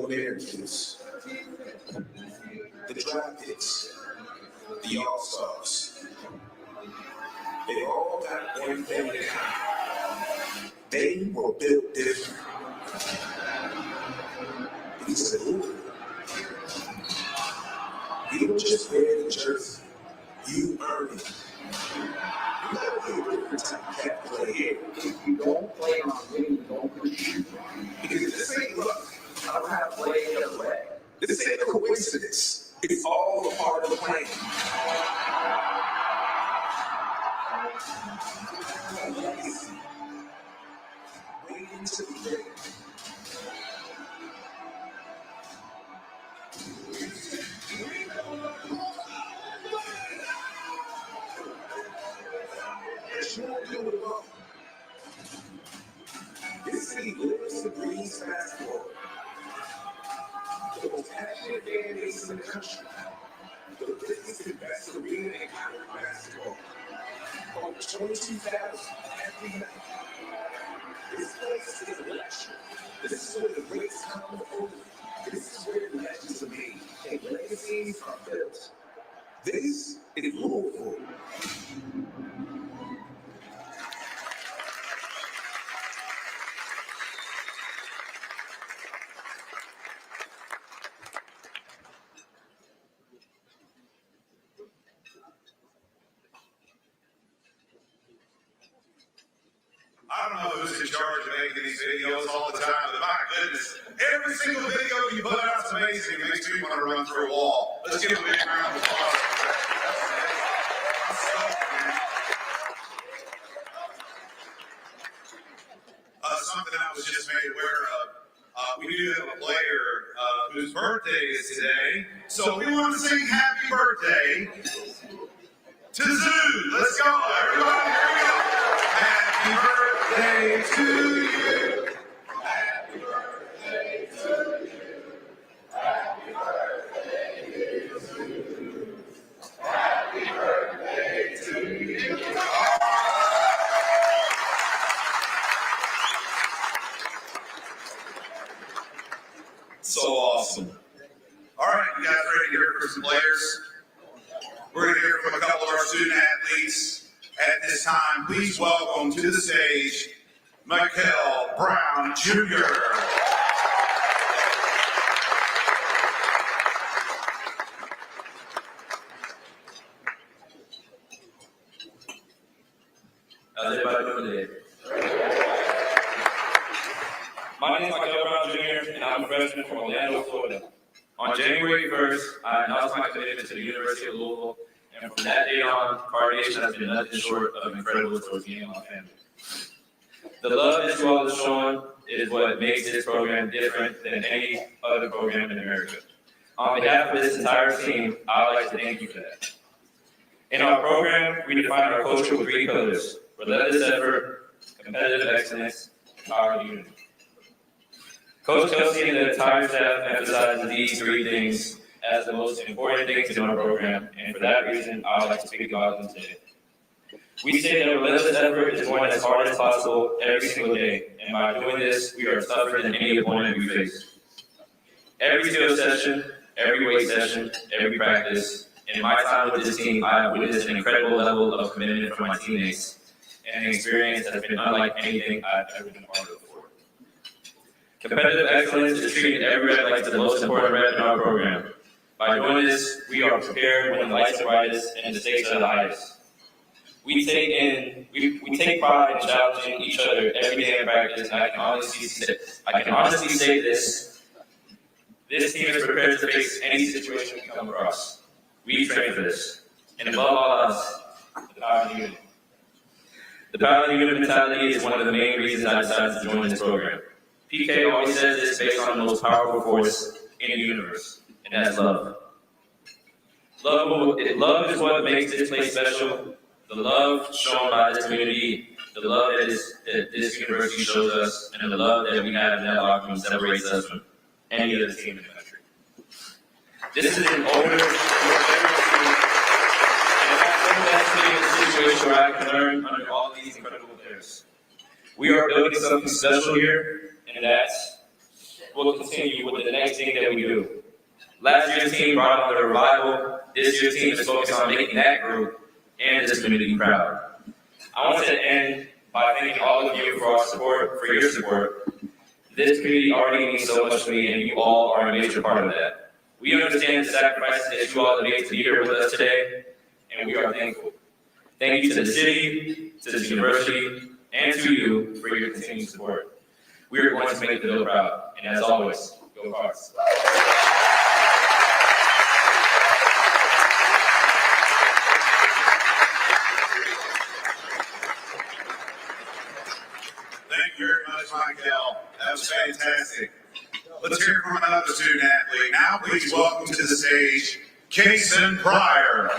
Americans, the draft picks, the all-stars, they all got one thing in common. They were built different. Because of Louisville. You don't just wear the jersey, you earn it. You gotta be a different type of cat play here. If you don't play on winning, you don't compete. Because this ain't luck. I don't have to play the other way. This ain't a coincidence. It's all a part of the plan. Wait until the day. This city lives and breathes basketball. The most passionate fan base in the country. The biggest and best arena in college basketball. Over 22,000 every night. This place is electric. This is where the greats come over. This is where legends are made and legacies are built. This is Louisville. I don't know who's in charge of making these videos all the time, but my goodness, every single video you put out is amazing. It makes me want to run through a wall. Let's give a big round of applause. Something I was just made aware of. We do have a player whose birthday is today, so we want to sing happy birthday to Zoo. Let's go, everybody. Here we go. Happy birthday to you. Happy birthday to you. Happy birthday to you. Happy birthday to you. So awesome. All right, you guys ready to hear from some players? We're going to hear from a couple of our student athletes. At this time, please welcome to the stage, Michael Brown, Jr. How's everybody doing today? My name is Michael Brown Jr., and I'm a freshman from Orlando, Florida. On January 1st, I announced my commitment to the University of Louisville, and from that day on, Carnation has been nothing short of incredible towards me and my family. The love that you all have shown is what makes this program different than any other program in America. On behalf of this entire team, I would like to thank you for that. In our program, we define our culture with 3 pillars: relentless effort, competitive excellence, and power of unity. Coach Kelsey and the entire staff emphasizes these 3 things as the most important things in our program, and for that reason, I would like to speak about them today. We say that relentless effort is going as hard as possible every single day, and by doing this, we are tougher than any opponent we face. Every skill session, every weight session, every practice, in my time with this team, I have witnessed an incredible level of commitment from my teammates, and an experience that has been unlike anything I've ever been part of before. Competitive excellence is treating every rep like the most important rep in our program. By doing this, we are prepared when the lights are brightest and the stakes are the highest. We take pride in challenging each other every day in practice, and I can honestly say this. This team is prepared to face any situation we come across. We train for this. And above all else, the power of unity. The power of unity mentality is one of the main reasons I decided to join this program. PK always says this based on the most powerful force in the universe, and that's love. Love is what makes this place special. The love shown by this community, the love that this university shows us, and the love that we have in that locker room separates us from any other team in the country. This is an older, and that's in a situation where I can learn under all these incredible players. We are building something special here, and that's will continue with the next thing that we do. Last year's team brought on the revival. This year's team is focused on making that group and this community proud. I want to end by thanking all of you for your support. This community already means so much to me, and you all are a major part of that. We understand the sacrifices that you all have made to be here with us today, and we are thankful. Thank you to the city, to the university, and to you for your continued support. We are going to make the Ville proud, and as always, go Cards. Thank you very much, Michael. That was fantastic. Let's hear from another student athlete. Now, please welcome to the stage, Kase Pryor.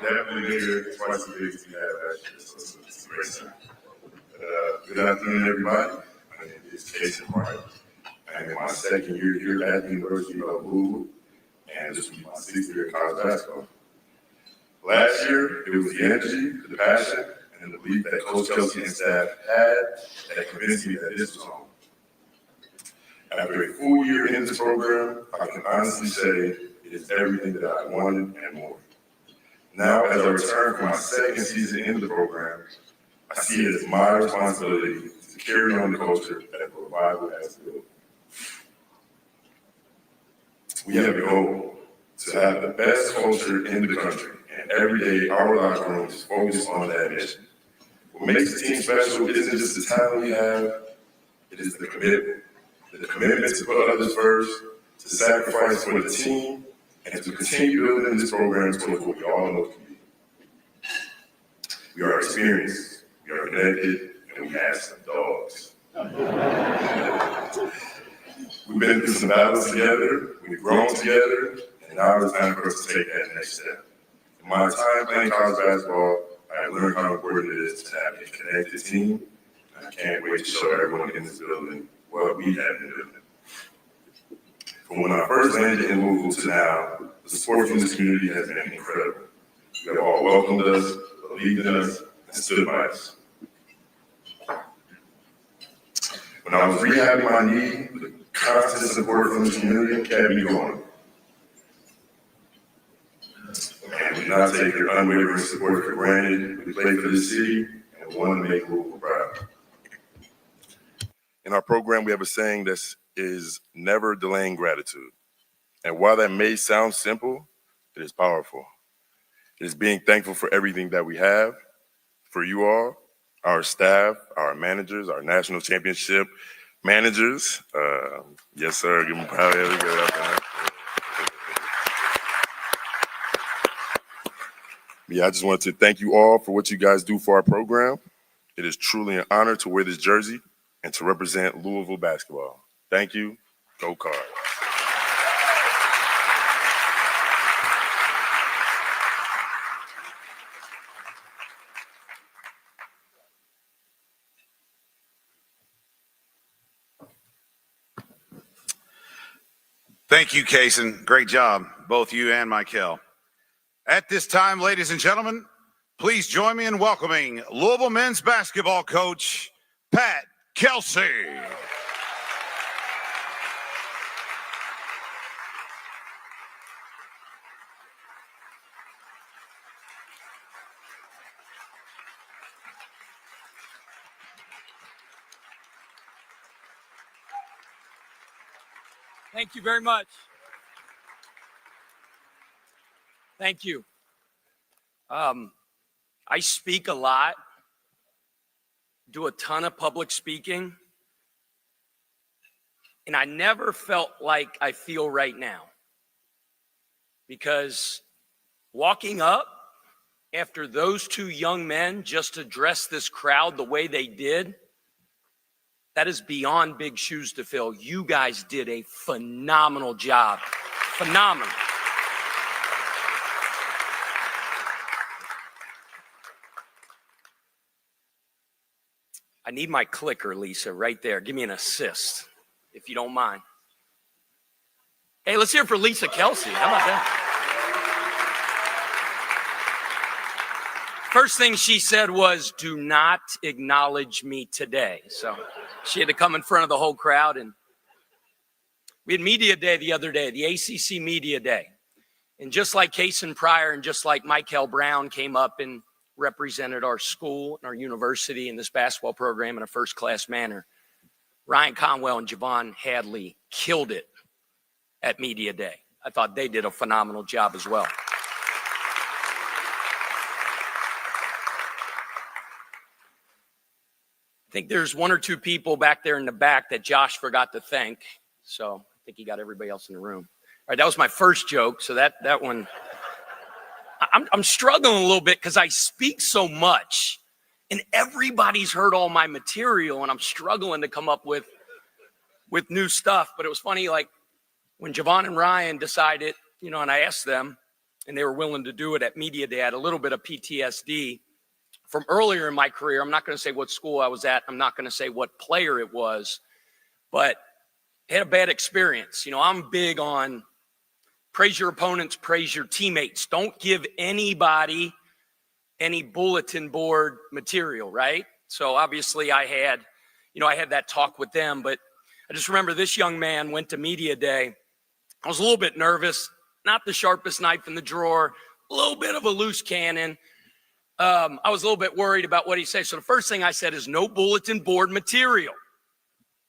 Definitely bigger, twice as big as we have last year, so it's a great time. Good afternoon, everybody. My name is Kase Pryor. I'm in my second year here at the University of Louisville, and this will be my 6th year in college basketball. Last year, it was the energy, the passion, and the belief that Coach Kelsey and staff had that convinced me that this was home. After a full year in this program, I can honestly say it is everything that I wanted and more. Now, as I return for my second season in the program, I see it as my responsibility to carry on the culture that the revival has built. We have a goal to have the best culture in the country, and every day our locker room is focused on that mission. What makes the team special isn't just the talent we have, it is the commitment. The commitment to put others first, to sacrifice for the team, and to continue building this program towards what we all know it can be. We are experienced, we are connected, and we have some dogs. We've been through some battles together, we've grown together, and now it's time for us to take that next step. In my time playing college basketball, I have learned how important it is to have a connected team, and I can't wait to show everyone in this building what we have been doing. From when I first landed in Louisville to now, the support from this community has been incredible. You have all welcomed us, believed in us, and stood by us. When I was rehabbing my knee, the constant support from this community kept me going. And we do not take your unwavering support for granted. We play for the city and we want to make Louisville proud. In our program, we have a saying that is never delaying gratitude. And while that may sound simple, it is powerful. It is being thankful for everything that we have, for you all, our staff, our managers, our national championship managers. Yes, sir. Give me proud of it. Yeah, I just wanted to thank you all for what you guys do for our program. It is truly an honor to wear this jersey and to represent Louisville basketball. Thank you. Go Cards. Thank you, Kaysen. Great job, both you and Michael. At this time, ladies and gentlemen, please join me in welcoming Louisville men's basketball coach, Pat Kelsey. Thank you very much. Thank you. I speak a lot, do a ton of public speaking, and I never felt like I feel right now. Because walking up after those two young men just addressed this crowd the way they did, that is beyond big shoes to fill. You guys did a phenomenal job. Phenomenal. I need my clicker, Lisa, right there. Give me an assist, if you don't mind. Hey, let's hear it for Lisa Kelsey. How about that? First thing she said was, do not acknowledge me today. So she had to come in front of the whole crowd. And we had media day the other day, the ACC media day. And just like Kase and Pryor and just like Michael Brown came up and represented our school and our university and this basketball program in a first-class manner, Ryan Conwell and Javon Hadley killed it at media day. I thought they did a phenomenal job as well. I think there's one or two people back there in the back that Josh forgot to thank. So I think he got everybody else in the room. All right, that was my first joke. So that one, I'm struggling a little bit because I speak so much and everybody's heard all my material and I'm struggling to come up with new stuff. But it was funny, like when Javon and Ryan decided, and I asked them and they were willing to do it at media day. I had a little bit of PTSD from earlier in my career. I'm not going to say what school I was at. I'm not going to say what player it was, but I had a bad experience. I'm big on praise your opponents, praise your teammates. Don't give anybody any bulletin board material, right? So obviously I had that talk with them, but I just remember this young man went to media day. I was a little bit nervous, not the sharpest knife in the drawer, a little bit of a loose cannon. I was a little bit worried about what he said. So the first thing I said is no bulletin board material.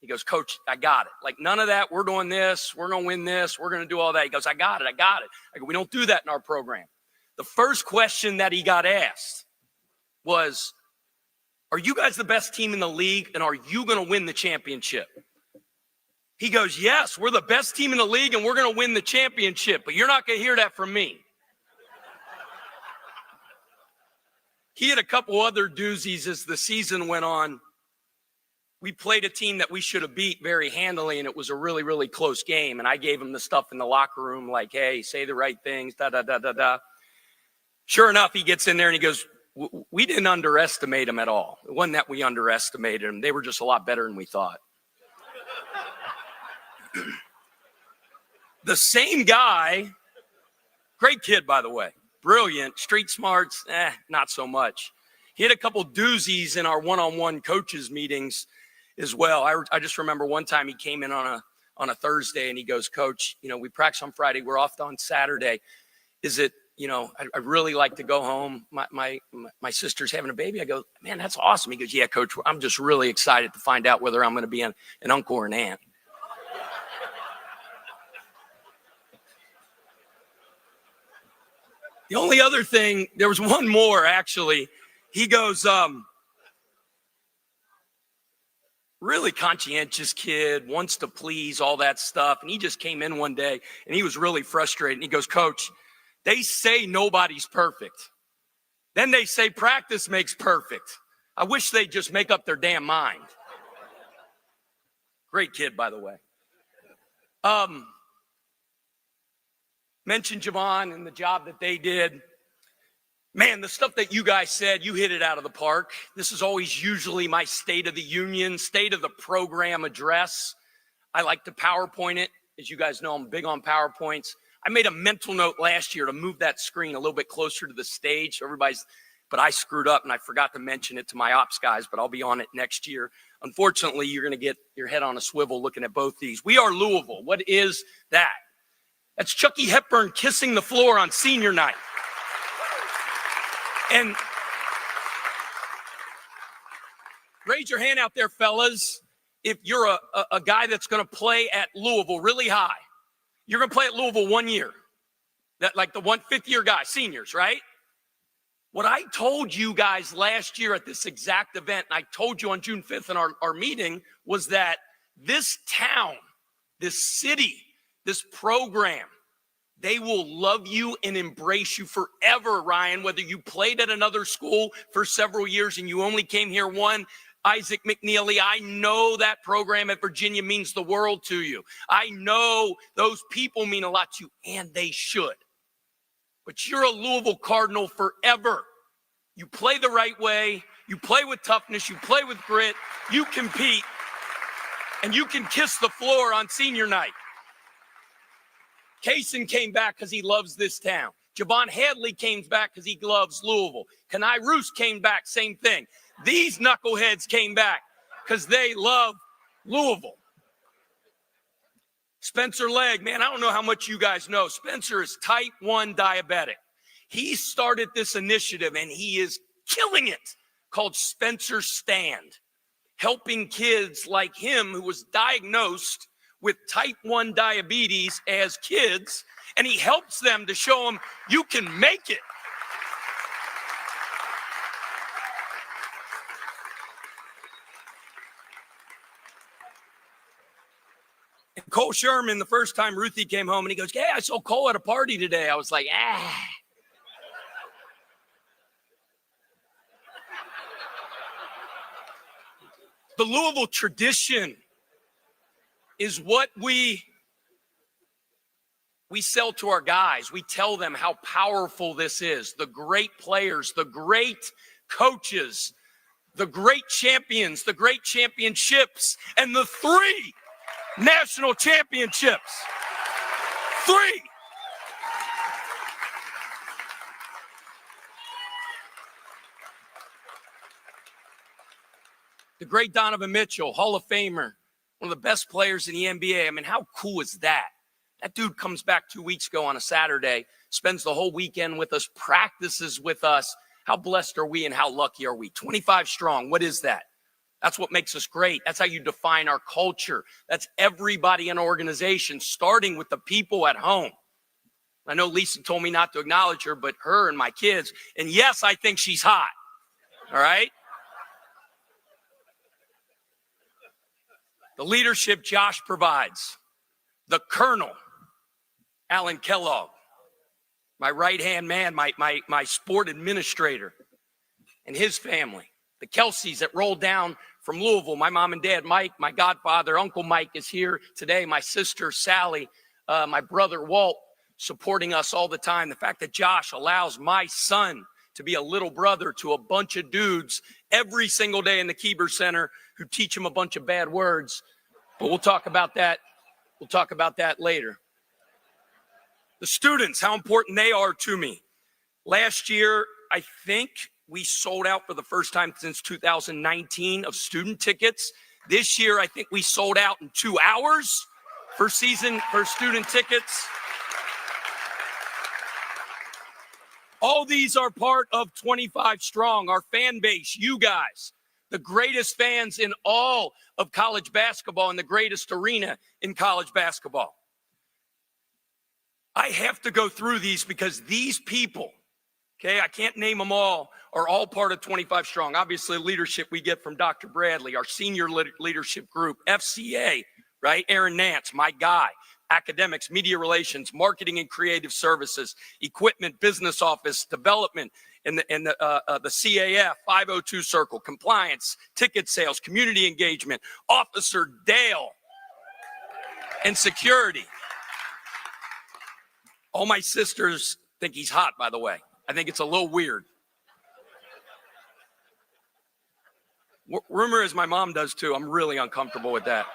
He goes, Coach, I got it. Like none of that. We're doing this. We're going to win this. We're going to do all that. He goes, I got it. I go, we don't do that in our program. The first question that he got asked was, are you guys the best team in the league and are you going to win the championship? He goes, yes, we're the best team in the league and we're going to win the championship, but you're not going to hear that from me. He had a couple other doozies as the season went on. We played a team that we should have beat very handily, and it was a really, really close game. And I gave him the stuff in the locker room like, hey, say the right things, da-da-da-da-da. Sure enough, he gets in there and he goes, we didn't underestimate them at all. It wasn't that we underestimated them. They were just a lot better than we thought. The same guy, great kid, by the way, brilliant, street smarts, not so much. He had a couple doozies in our one-on-one coaches meetings as well. I just remember one time he came in on a Thursday and he goes, Coach, we practice on Friday. We're off on Saturday. Is it, I'd really like to go home. My sister's having a baby. I go, man, that's awesome. He goes, yeah, Coach, I'm just really excited to find out whether I'm going to be an uncle or an aunt. The only other thing, there was one more actually. He goes, really conscientious kid, wants to please, all that stuff. And he just came in one day and he was really frustrated. And he goes, Coach, they say nobody's perfect. Then they say practice makes perfect. I wish they'd just make up their damn mind. Great kid, by the way. Mentioned Javon and the job that they did. Man, the stuff that you guys said, you hit it out of the park. This is always usually my State of the Union, State of the Program address. I like to PowerPoint it. As you guys know, I'm big on PowerPoints. I made a mental note last year to move that screen a little bit closer to the stage. So but I screwed up and I forgot to mention it to my ops guys, but I'll be on it next year. Unfortunately, you're going to get your head on a swivel looking at both these. We are Louisville. What is that? That's Chucky Hepburn kissing the floor on senior night. And raise your hand out there, fellas, if you're a guy that's going to play at Louisville really high. You're going to play at Louisville 1 year. That like the fifth-year guy, seniors, right? What I told you guys last year at this exact event, and I told you on June 5th in our meeting, was that this town, this city, this program, they will love you and embrace you forever, Ryan, whether you played at another school for several years and you only came here one. Isaac McNeely, I know that program at Virginia means the world to you. I know those people mean a lot to you, and they should. But you're a Louisville Cardinal forever. You play the right way. You play with toughness. You play with grit. You compete. And you can kiss the floor on senior night. Kase came back because he loves this town. Javon Hadley came back because he loves Louisville. Kanai Roos came back, same thing. These knuckleheads came back because they love Louisville. Spencer Legg, man, I don't know how much you guys know. Spencer is type 1 diabetic. He started this initiative, and he is killing it, called Spencer Stand, helping kids like him who was diagnosed with type 1 diabetes as kids, and he helps them to show them you can make it. And Cole Sherman, the first time Ruthie came home, and he goes, "Hey, I saw Cole at a party today." I was like, The Louisville tradition is what we sell to our guys. We tell them how powerful this is. The great players, the great coaches, the great champions, the great championships, and the 3 national championships. 3. The great Donovan Mitchell, Hall of Famer, one of the best players in the NBA. I mean, how cool is that? That dude comes back 2 weeks ago on a Saturday, spends the whole weekend with us, practices with us. How blessed are we and how lucky are we? 25 strong. What is that? That's what makes us great. That's how you define our culture. That's everybody in our organization, starting with the people at home. I know Lisa told me not to acknowledge her, but her and my kids. And yes, I think she's hot. All right? The leadership Josh provides. The Colonel, Alan Kellogg. My right-hand man, my sport administrator, and his family. The Kelseys that rolled down from Louisville. My mom and dad, Mike, my godfather, Uncle Mike is here today. My sister, Sally, my brother, Walt, supporting us all the time. The fact that Josh allows my son to be a little brother to a bunch of dudes every single day in the Kieber Center who teach him a bunch of bad words. But we'll talk about that. We'll talk about that later. The students, how important they are to me. Last year, I think we sold out for the first time since 2019 of student tickets. This year, I think we sold out in 2 hours for student tickets. All these are part of 25 Strong, our fan base, you guys, the greatest fans in all of college basketball and the greatest arena in college basketball. I have to go through these because these people, okay, I can't name them all, are all part of 25 Strong. Obviously, leadership we get from Dr. Bradley, our senior leadership group, FCA, right? Aaron Nance, my guy. Academics, media relations, marketing and creative services, equipment, business office, development, and the CAF, 502 Circle, compliance, ticket sales, community engagement, Officer Dale, and security. All my sisters think he's hot, by the way. I think it's a little weird. Rumor is my mom does too. I'm really uncomfortable with that.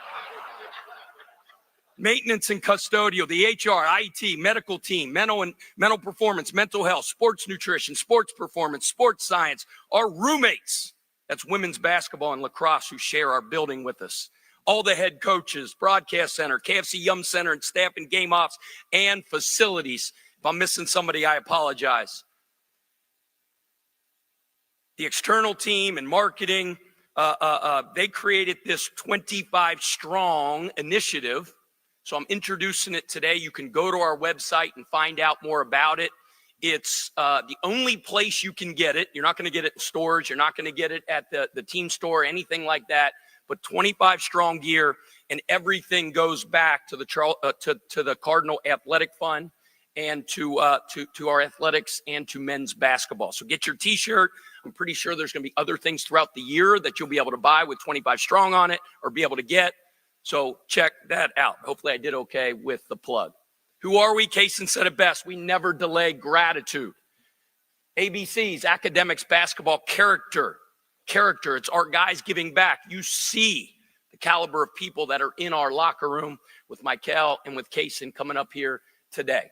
Maintenance and custodial, the HR, IT, medical team, mental performance, mental health, sports nutrition, sports performance, sports science, our roommates, that's women's basketball and lacrosse who share our building with us. All the head coaches, broadcast center, KFC Yum Center, and staff and game ops and facilities. If I'm missing somebody, I apologize. The external team and marketing, they created this 25 Strong initiative. So I'm introducing it today. You can go to our website and find out more about it. It's the only place you can get it. You're not going to get it in stores. You're not going to get it at the team store, anything like that. But 25 Strong gear, and everything goes back to the Cardinal Athletic Fund and to our athletics and to men's basketball. So get your T-shirt. I'm pretty sure there's going to be other things throughout the year that you'll be able to buy with 25 Strong on it or be able to get. So check that out. Hopefully I did okay with the plug. Who are we? Kase said it best. We never delay gratitude. ABCs, academics, basketball, character. character. It's our guys giving back. You see the caliber of people that are in our locker room with Michael and with Kase coming up here today.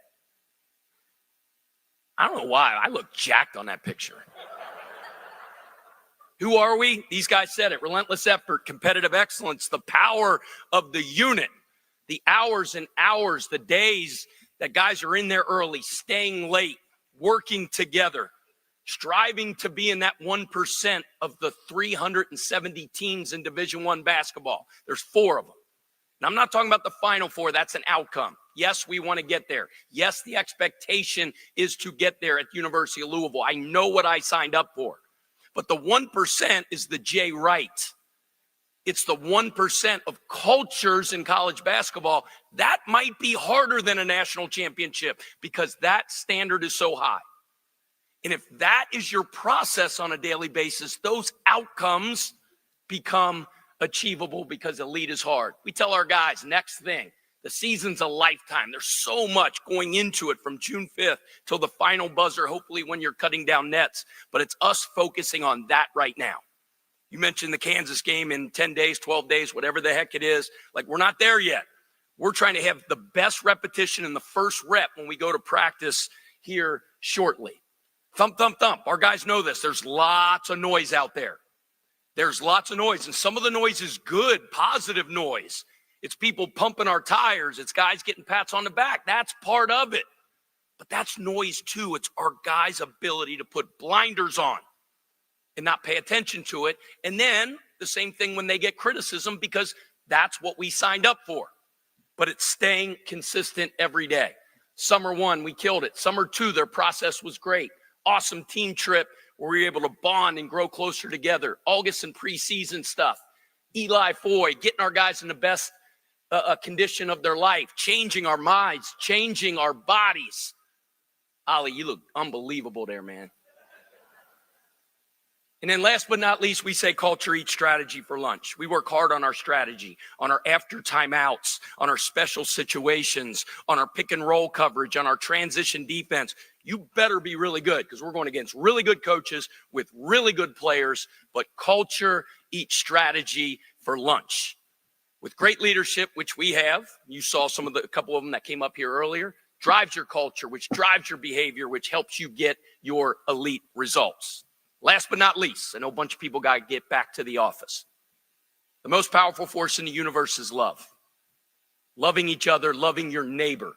I don't know why. I look jacked on that picture. Who are we? These guys said it. Relentless effort, competitive excellence, the power of the unit, the hours and hours, the days that guys are in there early, staying late, working together, striving to be in that 1% of the 370 teams in Division I basketball. There's 4 of them. And I'm not talking about the Final Four. That's an outcome. Yes, we want to get there. Yes, the expectation is to get there at the University of Louisville. I know what I signed up for. But the 1% is the Jay Wright. It's the 1% of cultures in college basketball. That might be harder than a national championship because that standard is so high. And if that is your process on a daily basis, those outcomes become achievable because elite is hard. We tell our guys, next thing, the season's a lifetime. There's so much going into it from June 5th till the final buzzer, hopefully when you're cutting down nets. But it's us focusing on that right now. You mentioned the Kansas game in 10 days, 12 days, whatever the heck it is. Like, we're not there yet. We're trying to have the best repetition in the first rep when we go to practice here shortly. Thump, thump, thump. Our guys know this. There's lots of noise out there. There's lots of noise, and some of the noise is good, positive noise. It's people pumping our tires. It's guys getting pats on the back. That's part of it. But that's noise too. It's our guys' ability to put blinders on and not pay attention to it. And then the same thing when they get criticism, because that's what we signed up for. But it's staying consistent every day. Summer 1, we killed it. Summer 2, their process was great. Awesome team trip where we were able to bond and grow closer together. August and preseason stuff. Eli Foy, getting our guys in the best condition of their life, changing our minds, changing our bodies. Ollie, you look unbelievable there, man. And then last but not least, we say culture eats strategy for lunch. We work hard on our strategy, on our after timeouts, on our special situations, on our pick and roll coverage, on our transition defense. You better be really good because we're going against really good coaches with really good players, but culture eats strategy for lunch. With great leadership, which we have, you saw a couple of them that came up here earlier, drives your culture, which drives your behavior, which helps you get your elite results. Last but not least, I know a bunch of people got to get back to the office. The most powerful force in the universe is love. Loving each other, loving your neighbor.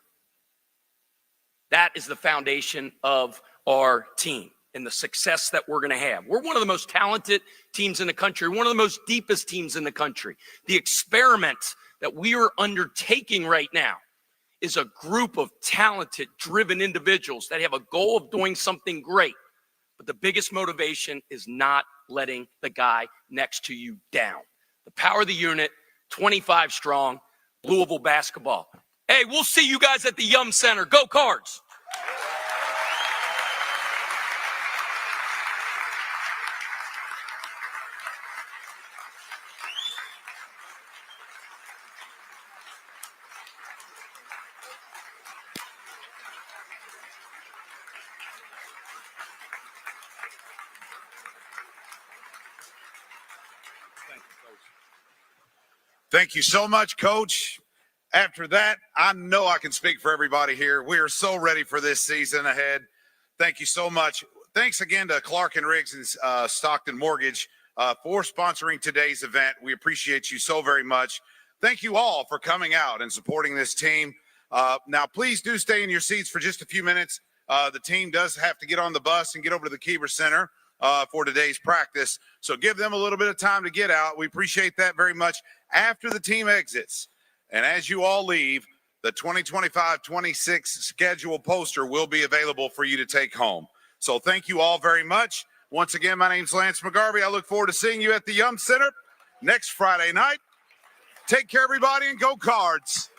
That is the foundation of our team and the success that we're going to have. We're one of the most talented teams in the country, one of the most deepest teams in the country. The experiment that we are undertaking right now is a group of talented, driven individuals that have a goal of doing something great. But the biggest motivation is not letting the guy next to you down. The power of the unit, 25 strong, Louisville basketball. Hey, we'll see you guys at the Yum Center. Go Cards! Thank you so much, Coach. After that, I know I can speak for everybody here. We are so ready for this season ahead. Thank you so much. Thanks again to Clark and Riggs and Stockton Mortgage for sponsoring today's event. We appreciate you so very much. Thank you all for coming out and supporting this team. Now, please do stay in your seats for just a few minutes. The team does have to get on the bus and get over to the Kieber Center for today's practice. So give them a little bit of time to get out. We appreciate that very much. After the team exits, and as you all leave, the 2025-26 schedule poster will be available for you to take home. So thank you all very much. Once again, my name's Lance McGarvey. I look forward to seeing you at the Yum Center next Friday night. Take care, everybody, and go Cards.